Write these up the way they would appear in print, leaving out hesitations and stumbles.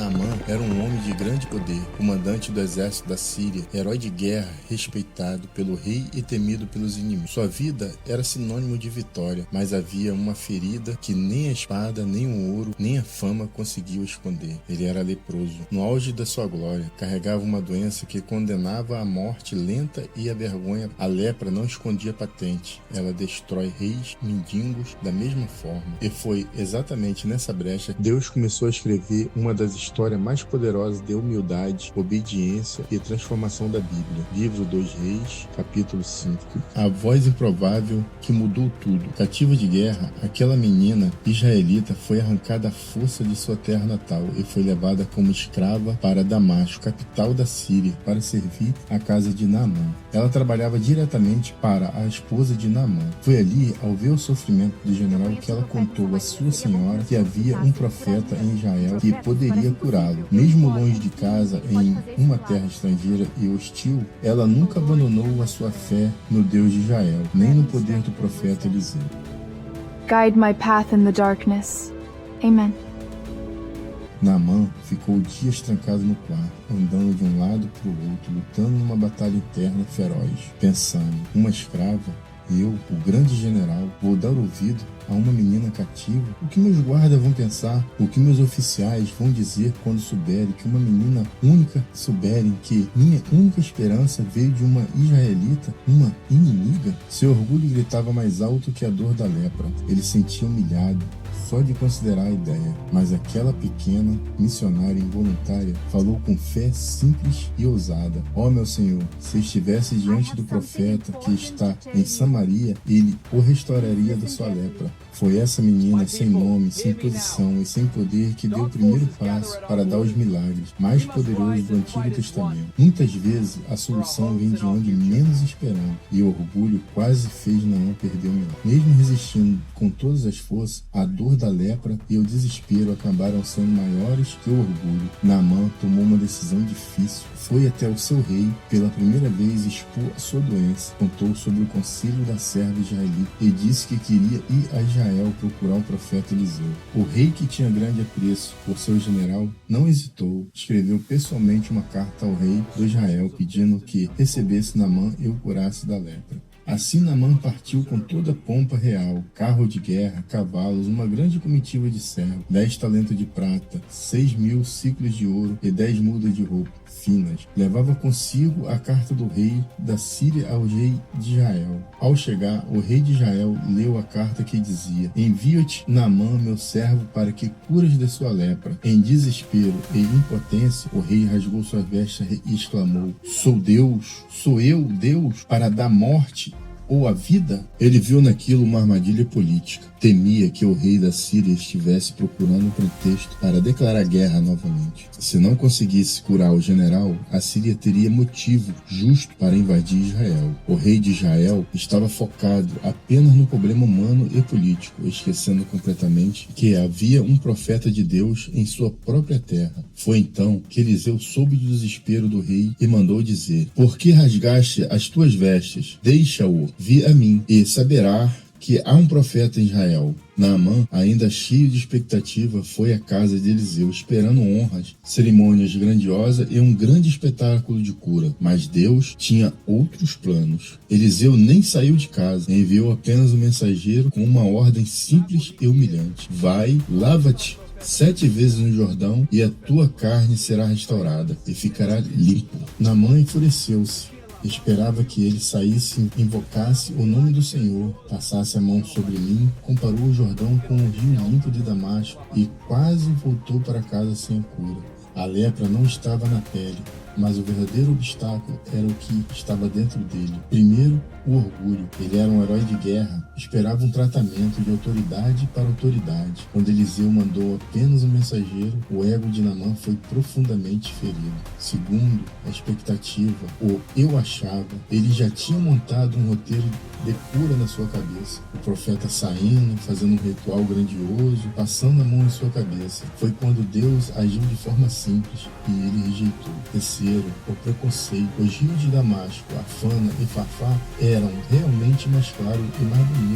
Naamã era um homem de grande poder, comandante do exército da Síria, herói de guerra, respeitado pelo rei e temido pelos inimigos. Sua vida era sinônimo de vitória, mas havia uma ferida que nem a espada, nem o ouro, nem a fama conseguiam esconder. Ele era leproso. No auge da sua glória, carregava uma doença que condenava à morte lenta e à vergonha. A lepra não escondia patente. Ela destrói reis, mendigos da mesma forma. E foi exatamente nessa brecha que Deus começou a escrever uma das histórias mais poderosas de humildade, obediência e transformação da Bíblia. Livro dos Reis, capítulo 5. A voz improvável que mudou tudo. Cativa de guerra, aquela menina israelita foi arrancada à força de sua terra natal e foi levada como escrava para Damasco, capital da Síria, para servir à casa de Naamã. Ela trabalhava diretamente para a esposa de Naamã. Foi ali, ao ver o sofrimento do general, que ela contou à sua senhora que havia um profeta em Israel que poderia curá-lo. Mesmo longe de casa, em uma terra estrangeira e hostil, ela nunca abandonou a sua fé no Deus de Israel, nem no poder do profeta Eliseu. Guide my path in the darkness. Amen. Naamã ficou dias trancado no quarto, andando de um lado para o outro, lutando numa batalha interna feroz, pensando: uma escrava, eu, o grande general, vou dar ouvido a uma menina cativa? O que meus guardas vão pensar? O que meus oficiais vão dizer quando souberem que uma menina única, souberem que minha única esperança veio de uma israelita, uma inimiga? Seu orgulho gritava mais alto que a dor da lepra. Ele se sentia humilhado só de considerar a ideia, mas aquela pequena missionária involuntária falou com fé simples e ousada: ó meu Senhor, se estivesse diante do profeta que está em Samaria, ele o restauraria da sua lepra. Foi essa menina sem nome, sem posição e sem poder que deu o primeiro passo para dar os milagres mais poderosos do Antigo Testamento. Muitas vezes a solução vem de onde menos esperamos, e o orgulho quase fez Naamã perder o milagre. Mesmo resistindo com todas as forças, a dor da lepra e o desespero acabaram sendo maiores que o orgulho. Naamã tomou uma decisão difícil. Foi até o seu rei, pela primeira vez expor a sua doença, contou sobre o conselho da serva israelita e disse que queria ir a Israel procurar o profeta Eliseu. O rei, que tinha grande apreço por seu general, não hesitou, escreveu pessoalmente uma carta ao rei do Israel pedindo que recebesse Naamã e o curasse da lepra. Assim Naamã partiu com toda a pompa real, carro de guerra, cavalos, uma grande comitiva de servos, 10 talentos de prata, 6.000 ciclos de ouro e 10 mudas de roupa finas. Levava consigo a carta do rei da Síria ao rei de Israel. Ao chegar, o rei de Israel leu a carta que dizia: envio-te Naamã, meu servo, para que cures de sua lepra. Em desespero e impotência, o rei rasgou sua veste e exclamou: sou eu Deus, para dar morte ou a vida? Ele viu naquilo uma armadilha política. Temia que o rei da Síria estivesse procurando um pretexto para declarar guerra novamente. Se não conseguisse curar o general, a Síria teria motivo justo para invadir Israel. O rei de Israel estava focado apenas no problema humano e político, esquecendo completamente que havia um profeta de Deus em sua própria terra. Foi então que Eliseu soube do desespero do rei e mandou dizer: por que rasgaste as tuas vestes? Deixa-o vir a mim e saberá que há um profeta em Israel. Naamã, ainda cheio de expectativa, foi à casa de Eliseu, esperando honras, cerimônias grandiosas e um grande espetáculo de cura. Mas Deus tinha outros planos. Eliseu nem saiu de casa, enviou apenas um mensageiro com uma ordem simples e humilhante: vai, lava-te 7 vezes no Jordão e a tua carne será restaurada e ficará limpo. Naamã enfureceu-se. Esperava que ele saísse, invocasse o nome do Senhor, passasse a mão sobre mim, comparou o Jordão com o rio limpo de Damasco e quase voltou para casa sem cura. A lepra não estava na pele, mas o verdadeiro obstáculo era o que estava dentro dele. Primeiro, o orgulho. Ele era um herói de guerra, esperava um tratamento de autoridade para autoridade. Quando Eliseu mandou apenas um mensageiro, o ego de Naamã foi profundamente ferido. Segundo, a expectativa, o eu achava. Ele já tinha montado um roteiro de cura na sua cabeça. O profeta saindo, fazendo um ritual grandioso, passando a mão em sua cabeça. Foi quando Deus agiu de forma simples e ele rejeitou. Terceiro, o preconceito. Os rios de Damasco, Afana e Fafá eram realmente mais claros e mais bonitos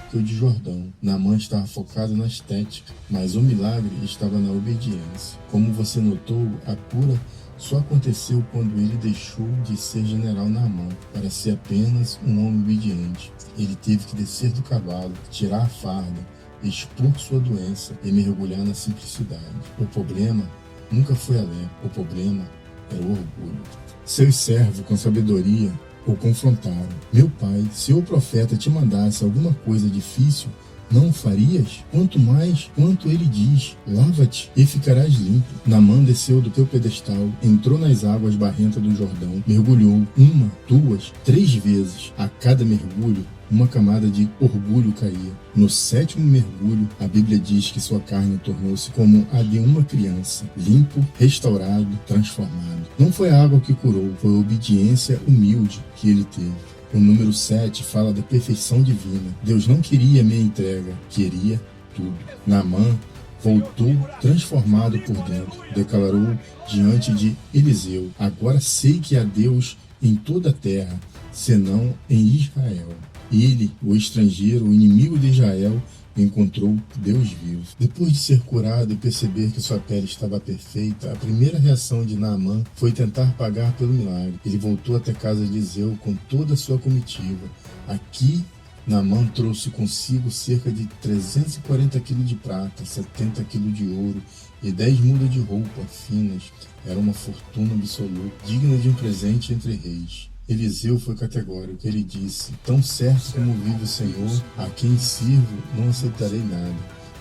que o de Jordão. Naamã estava focado na estética, mas o milagre estava na obediência. Como você notou, a cura só aconteceu quando ele deixou de ser general Naamã para ser apenas um homem obediente. Ele teve que descer do cavalo, tirar a farda, expor sua doença e mergulhar na simplicidade. O problema nunca foi a lepra, o problema era o orgulho. Seus servos, com sabedoria, o confrontaram. Meu pai, se o profeta te mandasse alguma coisa difícil, não o farias? Quanto mais, quanto ele diz, lava-te e ficarás limpo. Naamã desceu do teu pedestal, entrou nas águas barrentas do Jordão, mergulhou 1, 2, 3 vezes. A cada mergulho, uma camada de orgulho caía. No 7º mergulho, a Bíblia diz que sua carne tornou-se como a de uma criança, limpo, restaurado, transformado. Não foi a água que curou, foi a obediência humilde que ele teve. O número 7 fala da perfeição divina. Deus não queria meia entrega, queria tudo. Naamã voltou transformado por dentro. Declarou diante de Eliseu: agora sei que há Deus em toda a terra, senão em Israel. Ele, o estrangeiro, o inimigo de Israel, encontrou Deus vivo. Depois de ser curado e perceber que sua pele estava perfeita, a primeira reação de Naamã foi tentar pagar pelo milagre. Ele voltou até a casa de Eliseu com toda a sua comitiva. Aqui, Naamã trouxe consigo cerca de 340 quilos de prata, 70 quilos de ouro e 10 mudas de roupa finas. Era uma fortuna absoluta, digna de um presente entre reis. Eliseu foi categórico. Ele disse: tão certo como vive o Senhor, a quem sirvo, não aceitarei nada.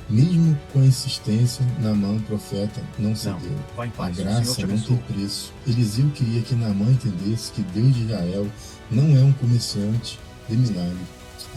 Mesmo com a insistência, Naamã, profeta, não cedeu. A graça não tem preço. Eliseu queria que Naamã entendesse que Deus de Israel não é um comerciante de milagre.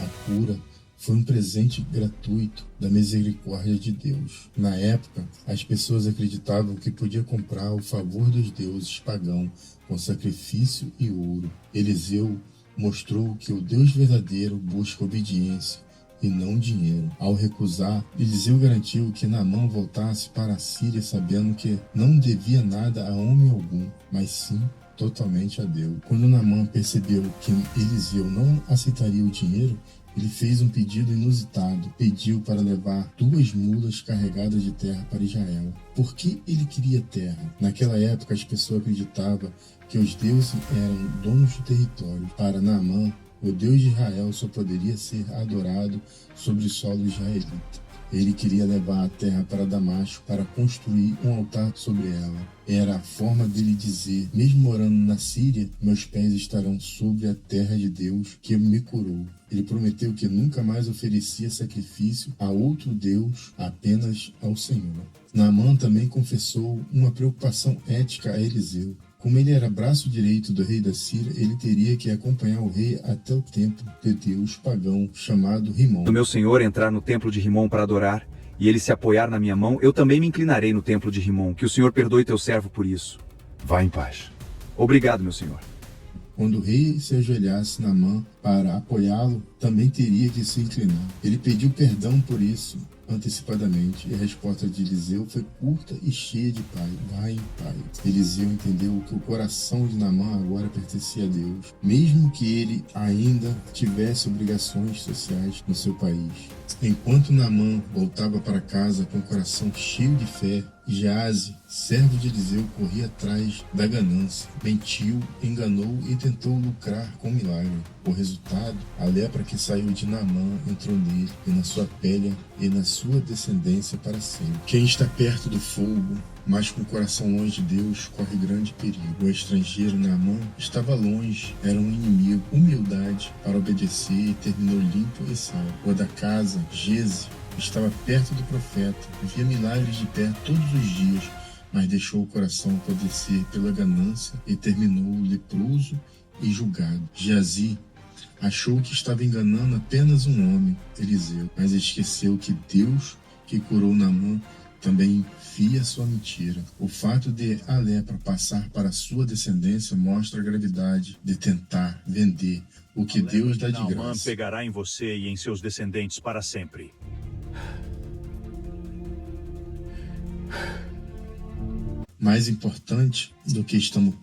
A cura foi um presente gratuito da misericórdia de Deus. Na época, as pessoas acreditavam que podia comprar o favor dos deuses pagãos com sacrifício e ouro. Eliseu mostrou que o Deus verdadeiro busca obediência e não dinheiro. Ao recusar, Eliseu garantiu que Naamã voltasse para a Síria sabendo que não devia nada a homem algum, mas sim totalmente a Deus. Quando Naamã percebeu que Eliseu não aceitaria o dinheiro, ele fez um pedido inusitado. Pediu para levar 2 mulas carregadas de terra para Israel. Por que ele queria terra? Naquela época, as pessoas acreditavam que os deuses eram donos do território. Para Naamã, o Deus de Israel só poderia ser adorado sobre o solo israelita. Ele queria levar a terra para Damasco para construir um altar sobre ela. Era a forma dele dizer: mesmo morando na Síria, meus pés estarão sobre a terra de Deus que me curou. Ele prometeu que nunca mais oferecia sacrifício a outro Deus, apenas ao Senhor. Naamã também confessou uma preocupação ética a Eliseu. Como ele era braço direito do rei da Síria, ele teria que acompanhar o rei até o templo de Deus pagão chamado Rimon. Se o meu senhor entrar no templo de Rimon para adorar, e ele se apoiar na minha mão, eu também me inclinarei no templo de Rimon. Que o senhor perdoe teu servo por isso. Vá em paz. Obrigado, meu senhor. Quando o rei se ajoelhasse Naamã para apoiá-lo, também teria que se inclinar. Ele pediu perdão por isso antecipadamente, e a resposta de Eliseu foi curta e cheia de paz: vai em paz. Eliseu entendeu que o coração de Naamã agora pertencia a Deus, mesmo que ele ainda tivesse obrigações sociais no seu país. Enquanto Naamã voltava para casa com o coração cheio de fé, Geazi, servo de Eliseu, corria atrás da ganância, mentiu, enganou e tentou lucrar com o milagre. O resultado, a lepra que saiu de Naamã entrou nele e na sua pele e na sua descendência para sempre. Quem está perto do fogo, mas com o coração longe de Deus, corre grande perigo. O estrangeiro Naamã estava longe, era um inimigo. Humildade para obedecer e terminou limpo e salvo. O da casa, Geze, estava perto do profeta, via milagres de perto todos os dias, mas deixou o coração apodrecer pela ganância e terminou leproso e julgado. Geazi achou que estava enganando apenas um homem, Eliseu, mas esqueceu que Deus, que curou Naamã, também via sua mentira. O fato de a lepra passar para sua descendência mostra a gravidade de tentar vender o que Deus dá de graça. Naamã pegará em você e em seus descendentes para sempre. Mais importante do que estamos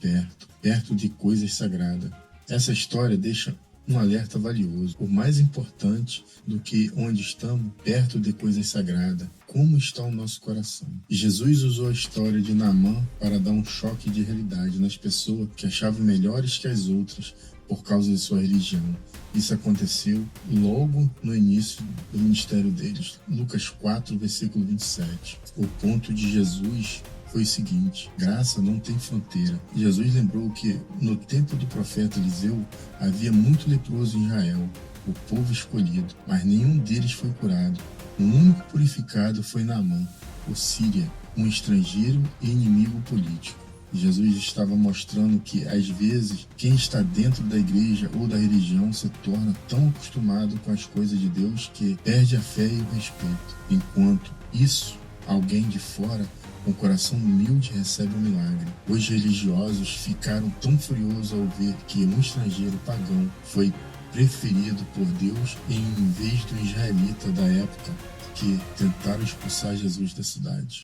perto de coisas sagradas. Essa história deixa um alerta valioso. O mais importante do que onde estamos, perto de coisas sagradas, como está o nosso coração. E Jesus usou a história de Naamã para dar um choque de realidade nas pessoas que achavam melhores que as outras por causa de sua religião. Isso aconteceu logo no início do ministério deles. Lucas 4, versículo 27. O ponto de Jesus foi o seguinte: graça não tem fronteira. Jesus lembrou que no tempo do profeta Eliseu havia muito leproso em Israel, o povo escolhido, mas nenhum deles foi curado. O único purificado foi Naamã, o síria, um estrangeiro e inimigo político. Jesus estava mostrando que, às vezes, quem está dentro da igreja ou da religião se torna tão acostumado com as coisas de Deus que perde a fé e o respeito. Enquanto isso, alguém de fora, com coração humilde, recebe um milagre. Os religiosos ficaram tão furiosos ao ver que um estrangeiro pagão foi preferido por Deus em vez do israelita da época que tentaram expulsar Jesus da cidade.